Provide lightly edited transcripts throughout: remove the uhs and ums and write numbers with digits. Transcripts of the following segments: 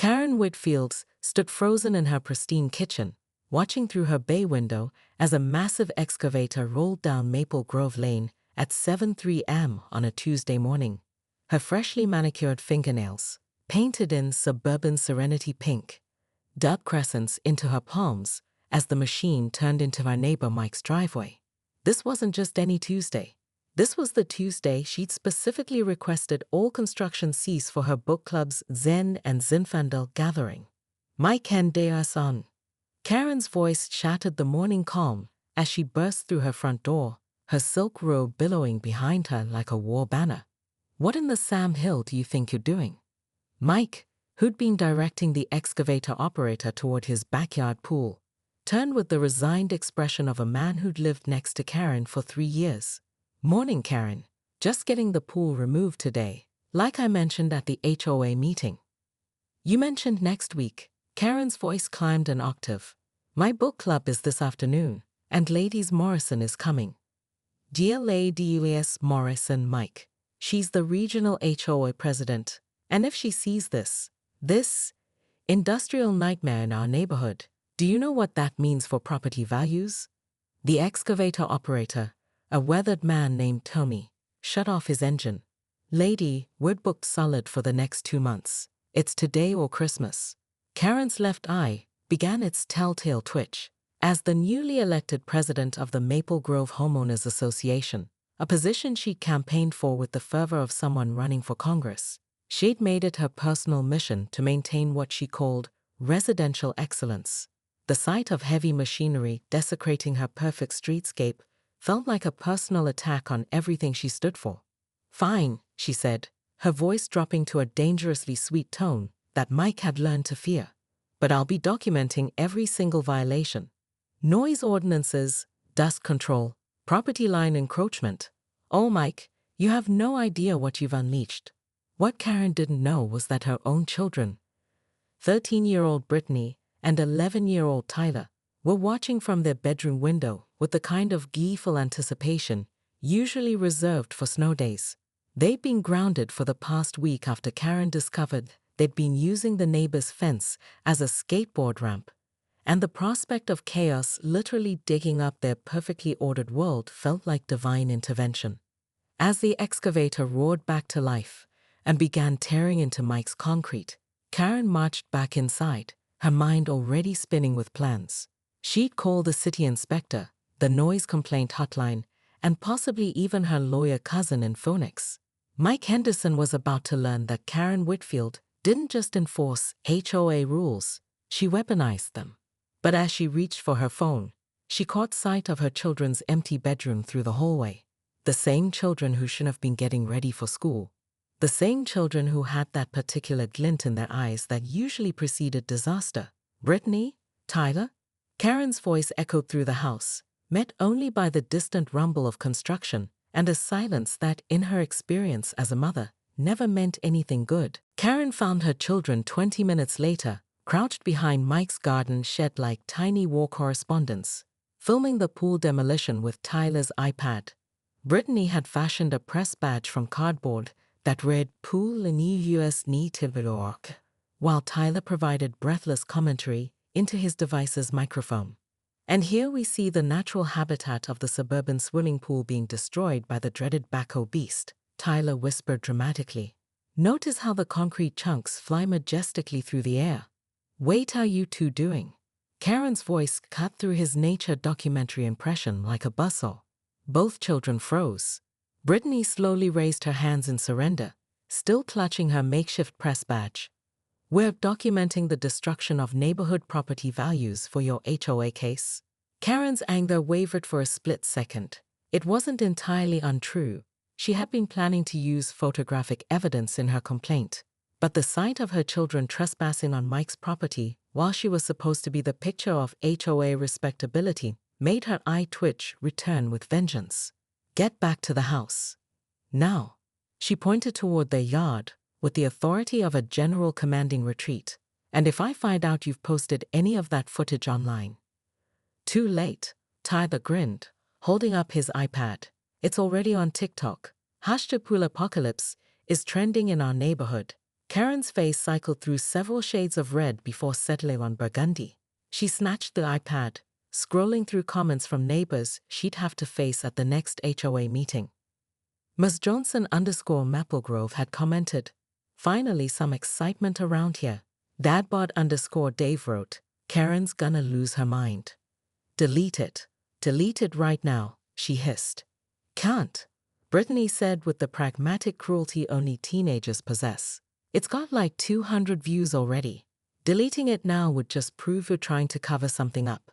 Karen Whitfield stood frozen in her pristine kitchen, watching through her bay window as a massive excavator rolled down Maple Grove Lane at 7:03 a.m. on a Tuesday morning. Her freshly manicured fingernails, painted in suburban serenity pink, dug crescents into her palms as the machine turned into her neighbor Mike's driveway. This wasn't just any Tuesday. This was the Tuesday she'd specifically requested all construction cease for her book club's Zen and Zinfandel gathering. Mike Henderson. Karen's voice shattered the morning calm as she burst through her front door, her silk robe billowing behind her like a war banner. "What in the Sam Hill do you think you're doing?" Mike, who'd been directing the excavator operator toward his backyard pool, turned with the resigned expression of a man who'd lived next to Karen for 3 years. "Morning, Karen. Just getting the pool removed today, like I mentioned at the HOA meeting." "You mentioned next week." Karen's voice climbed an octave. "My book club is this afternoon, and Ladies Morrison is coming." "Dear Ladies Morrison, Mike. She's the regional HOA president, and if she sees this industrial nightmare in our neighborhood, do you know what that means for property values?" The excavator operator, a weathered man named Tommy, shut off his engine. "Lady, we're booked solid for the next 2 months. It's today or Christmas." Karen's left eye began its telltale twitch. As the newly elected president of the Maple Grove Homeowners Association, a position she campaigned for with the fervor of someone running for Congress, she'd made it her personal mission to maintain what she called residential excellence. The sight of heavy machinery desecrating her perfect streetscape felt like a personal attack on everything she stood for. "Fine," she said, her voice dropping to a dangerously sweet tone that Mike had learned to fear. "But I'll be documenting every single violation. Noise ordinances, dust control, property line encroachment. Oh, Mike, you have no idea what you've unleashed." What Karen didn't know was that her own children, 13-year-old Brittany and 11-year-old Tyler, were watching from their bedroom window with the kind of gleeful anticipation usually reserved for snow days. They'd been grounded for the past week after Karen discovered they'd been using the neighbor's fence as a skateboard ramp, and the prospect of chaos literally digging up their perfectly ordered world felt like divine intervention. As the excavator roared back to life and began tearing into Mike's concrete, Karen marched back inside, her mind already spinning with plans. She'd call the city inspector, the noise complaint hotline, and possibly even her lawyer cousin in Phoenix. Mike Henderson was about to learn that Karen Whitfield didn't just enforce HOA rules, she weaponized them. But as she reached for her phone, she caught sight of her children's empty bedroom through the hallway. The same children who shouldn't have been getting ready for school. The same children who had that particular glint in their eyes that usually preceded disaster. "Brittany? Tyler?" Karen's voice echoed through the house, met only by the distant rumble of construction and a silence that, in her experience as a mother, never meant anything good. Karen found her children 20 minutes later, crouched behind Mike's garden shed like tiny war correspondents, filming the pool demolition with Tyler's iPad. Brittany had fashioned a press badge from cardboard that read "Pool in US Nitilork," while Tyler provided breathless commentary into his device's microphone. And here we see the natural habitat of the suburban swimming pool being destroyed by the dreaded backhoe beast, Tyler whispered dramatically. "Notice how the concrete chunks fly majestically through the air. Wait, how you two doing?" Karen's voice cut through his nature documentary impression like a buzzsaw. Both children froze. Brittany slowly raised her hands in surrender, still clutching her makeshift press badge. "We're documenting the destruction of neighborhood property values for your HOA case." Karen's anger wavered for a split second. It wasn't entirely untrue. She had been planning to use photographic evidence in her complaint, but the sight of her children trespassing on Mike's property while she was supposed to be the picture of HOA respectability made her eye twitch return with vengeance. "Get back to the house. Now." She pointed toward their yard with the authority of a general commanding retreat. "And if I find out you've posted any of that footage online." "Too late," Tyler grinned, holding up his iPad. "It's already on TikTok. #PoolApocalypse is trending in our neighborhood. Karen's face cycled through several shades of red before settling on burgundy. She snatched the iPad, scrolling through comments from neighbors she'd have to face at the next HOA meeting. Ms. Johnson_Maplegrove had commented, "Finally some excitement around here." Dadbod_Dave wrote, "Karen's gonna lose her mind." "Delete it. Delete it right now," she hissed. "Can't," Brittany said with the pragmatic cruelty only teenagers possess. "It's got like 200 views already. Deleting it now would just prove you're trying to cover something up."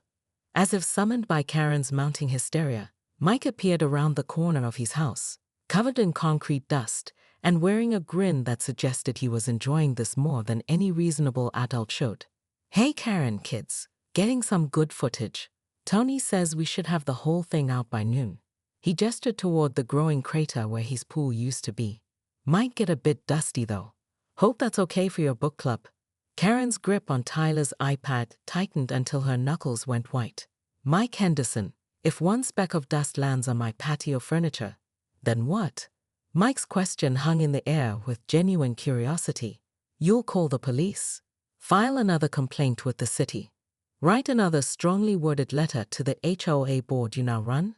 As if summoned by Karen's mounting hysteria, Mike appeared around the corner of his house, covered in concrete dust, and wearing a grin that suggested he was enjoying this more than any reasonable adult should. "Hey Karen kids, getting some good footage. Tony says we should have the whole thing out by noon." He gestured toward the growing crater where his pool used to be. "Might get a bit dusty though. Hope that's okay for your book club." Karen's grip on Tyler's iPad tightened until her knuckles went white. "Mike Henderson, if one speck of dust lands on my patio furniture, then what?" Mike's question hung in the air with genuine curiosity. "You'll call the police. File another complaint with the city. Write another strongly worded letter to the HOA board you now run?"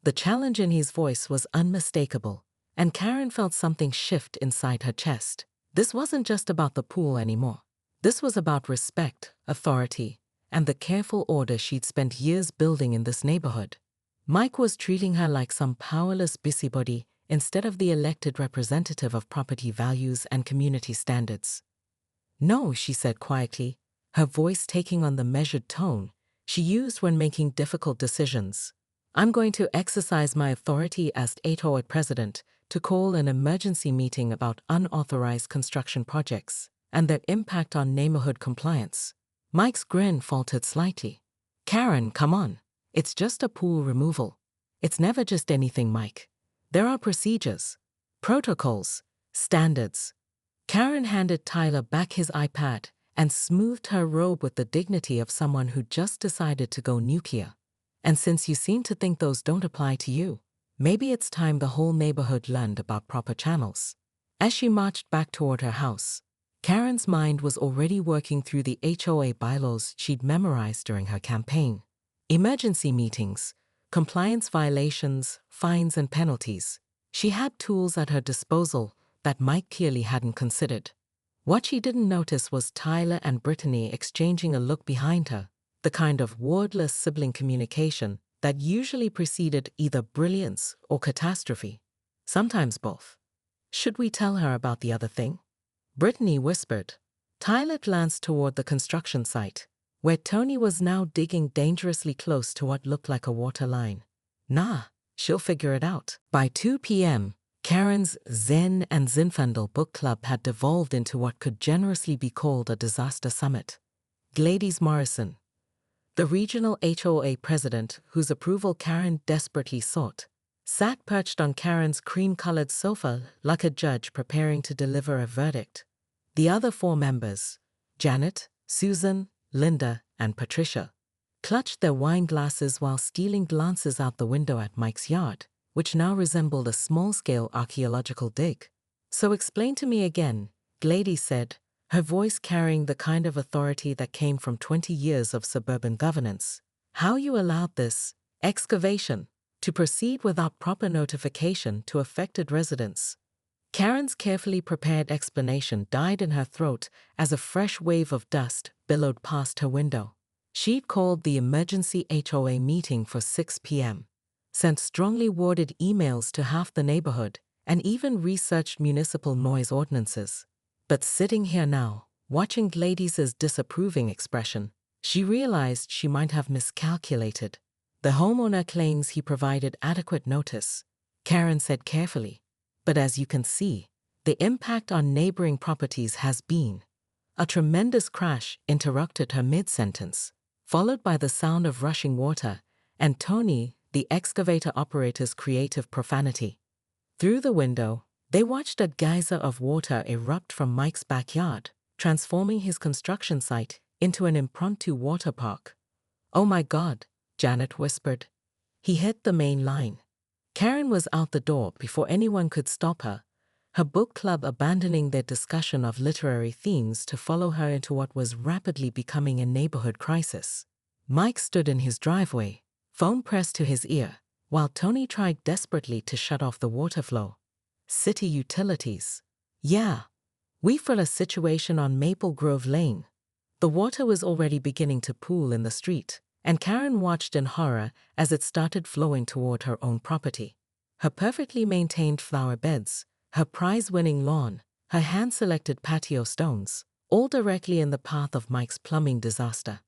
The challenge in his voice was unmistakable, and Karen felt something shift inside her chest. This wasn't just about the pool anymore. This was about respect, authority, and the careful order she'd spent years building in this neighborhood. Mike was treating her like some powerless busybody instead of the elected representative of property values and community standards. "No," she said quietly, her voice taking on the measured tone she used when making difficult decisions. "I'm going to exercise my authority as HOA president to call an emergency meeting about unauthorized construction projects and their impact on neighborhood compliance." Mike's grin faltered slightly. "Karen, come on. It's just a pool removal." "It's never just anything, Mike. There are procedures, protocols, standards." Karen handed Tyler back his iPad and smoothed her robe with the dignity of someone who just decided to go nuclear. "And since you seem to think those don't apply to you, maybe it's time the whole neighborhood learned about proper channels." As she marched back toward her house, Karen's mind was already working through the HOA bylaws she'd memorized during her campaign. Emergency meetings, compliance violations, fines and penalties. She had tools at her disposal that Mike clearly hadn't considered. What she didn't notice was Tyler and Brittany exchanging a look behind her, the kind of wordless sibling communication that usually preceded either brilliance or catastrophe. Sometimes both. "Should we tell her about the other thing?" Brittany whispered. Tyler glanced toward the construction site, where Tony was now digging dangerously close to what looked like a water line. "Nah, she'll figure it out." By 2 p.m., Karen's Zen and Zinfandel book club had devolved into what could generously be called a disaster summit. Gladys Morrison, the regional HOA president whose approval Karen desperately sought, sat perched on Karen's cream-colored sofa like a judge preparing to deliver a verdict. The other 4 members, Janet, Susan, Linda, and Patricia, clutched their wine glasses while stealing glances out the window at Mike's yard, which now resembled a small-scale archaeological dig. "So explain to me again," Gladys said, her voice carrying the kind of authority that came from 20 years of suburban governance, "how you allowed this excavation to proceed without proper notification to affected residents." Karen's carefully prepared explanation died in her throat as a fresh wave of dust billowed past her window. She'd called the emergency HOA meeting for 6 p.m., sent strongly worded emails to half the neighborhood, and even researched municipal noise ordinances. But sitting here now, watching Gladys's disapproving expression, she realized she might have miscalculated. "The homeowner claims he provided adequate notice," Karen said carefully. "But as you can see, the impact on neighboring properties has been." A tremendous crash interrupted her mid-sentence, followed by the sound of rushing water and Tony, the excavator operator's creative profanity. Through the window, they watched a geyser of water erupt from Mike's backyard, transforming his construction site into an impromptu water park. "Oh my God," Janet whispered. "He hit the main line." Karen was out the door before anyone could stop her, her book club abandoning their discussion of literary themes to follow her into what was rapidly becoming a neighborhood crisis. Mike stood in his driveway, phone pressed to his ear, while Tony tried desperately to shut off the water flow. City utilities. Yeah, we've got a situation on Maple Grove Lane. The water was already beginning to pool in the street, and Karen watched in horror as it started flowing toward her own property. Her perfectly maintained flower beds, her prize-winning lawn, her hand-selected patio stones, all directly in the path of Mike's plumbing disaster.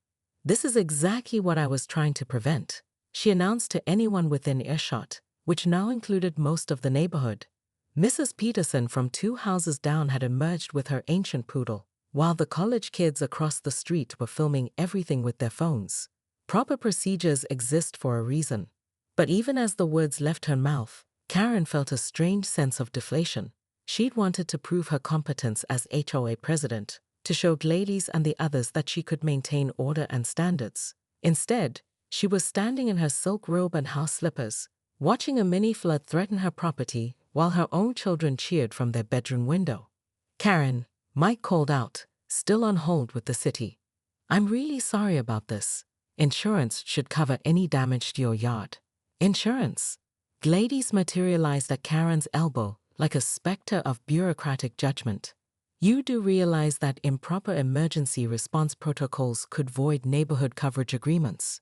"This is exactly what I was trying to prevent," she announced to anyone within earshot, which now included most of the neighborhood. Mrs. Peterson from 2 houses down had emerged with her ancient poodle, while the college kids across the street were filming everything with their phones. Proper procedures exist for a reason. But even as the words left her mouth, Karen felt a strange sense of deflation. She'd wanted to prove her competence as HOA president, to show Gladys and the others that she could maintain order and standards. Instead, she was standing in her silk robe and house slippers, watching a mini flood threaten her property while her own children cheered from their bedroom window. "Karen," Mike called out, still on hold with the city. "I'm really sorry about this. Insurance should cover any damage to your yard." Insurance? Gladys materialized at Karen's elbow like a specter of bureaucratic judgment. "You do realize that improper emergency response protocols could void neighborhood coverage agreements?"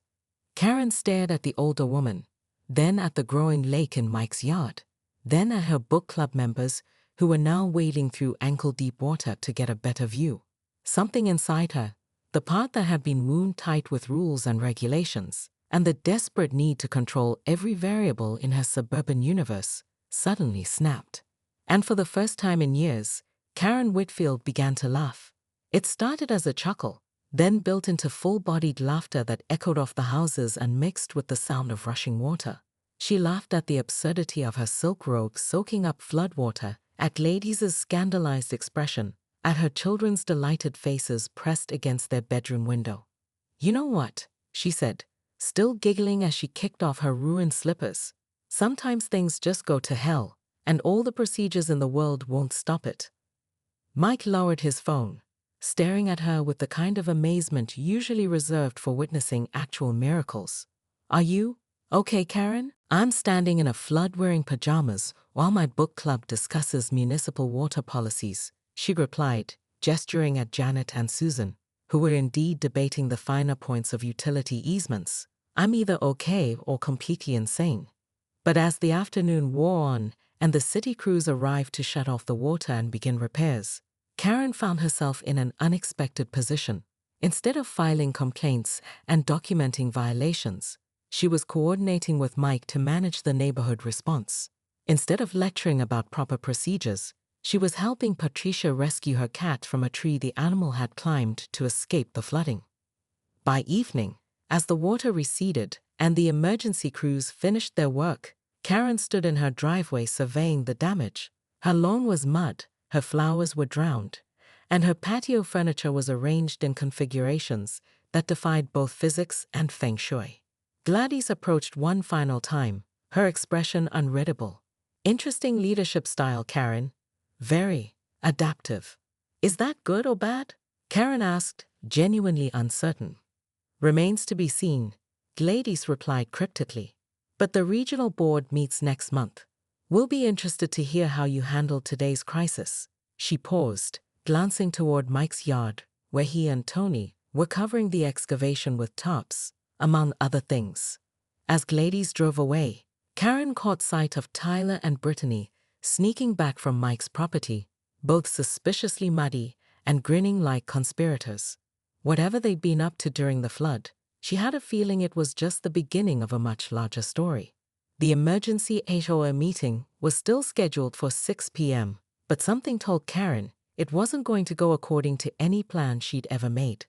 Karen stared at the older woman, then at the growing lake in Mike's yard, then at her book club members who were now wading through ankle-deep water to get a better view. Something inside her, the part that had been wound tight with rules and regulations, and the desperate need to control every variable in her suburban universe, suddenly snapped. And for the first time in years, Karen Whitfield began to laugh. It started as a chuckle, then built into full-bodied laughter that echoed off the houses and mixed with the sound of rushing water. She laughed at the absurdity of her silk robe soaking up floodwater, at Gladys's scandalized expression, at her children's delighted faces pressed against their bedroom window. "You know what?" she said, still giggling as she kicked off her ruined slippers. "Sometimes things just go to hell, and all the procedures in the world won't stop it." Mike lowered his phone, staring at her with the kind of amazement usually reserved for witnessing actual miracles. "Are you okay, Karen?" "I'm standing in a flood wearing pajamas while my book club discusses municipal water policies," she replied, gesturing at Janet and Susan, who were indeed debating the finer points of utility easements. "I'm either okay or completely insane." But as the afternoon wore on and the city crews arrived to shut off the water and begin repairs, Karen found herself in an unexpected position. Instead of filing complaints and documenting violations, she was coordinating with Mike to manage the neighborhood response. Instead of lecturing about proper procedures, she was helping Patricia rescue her cat from a tree the animal had climbed to escape the flooding. By evening, as the water receded and the emergency crews finished their work, Karen stood in her driveway surveying the damage. Her lawn was mud, her flowers were drowned, and her patio furniture was arranged in configurations that defied both physics and feng shui. Gladys approached one final time, her expression unreadable. "Interesting leadership style, Karen. Very adaptive. Is that good or bad?" Karen asked, genuinely uncertain. "Remains to be seen," Gladys replied cryptically. "But the regional board meets next month. We'll be interested to hear how you handled today's crisis." She paused, glancing toward Mike's yard, where he and Tony were covering the excavation with tarps, among other things. As Gladys drove away, Karen caught sight of Tyler and Brittany sneaking back from Mike's property, both suspiciously muddy and grinning like conspirators. Whatever they'd been up to during the flood, she had a feeling it was just the beginning of a much larger story. The emergency HOA meeting was still scheduled for 6 p.m., but something told Karen it wasn't going to go according to any plan she'd ever made.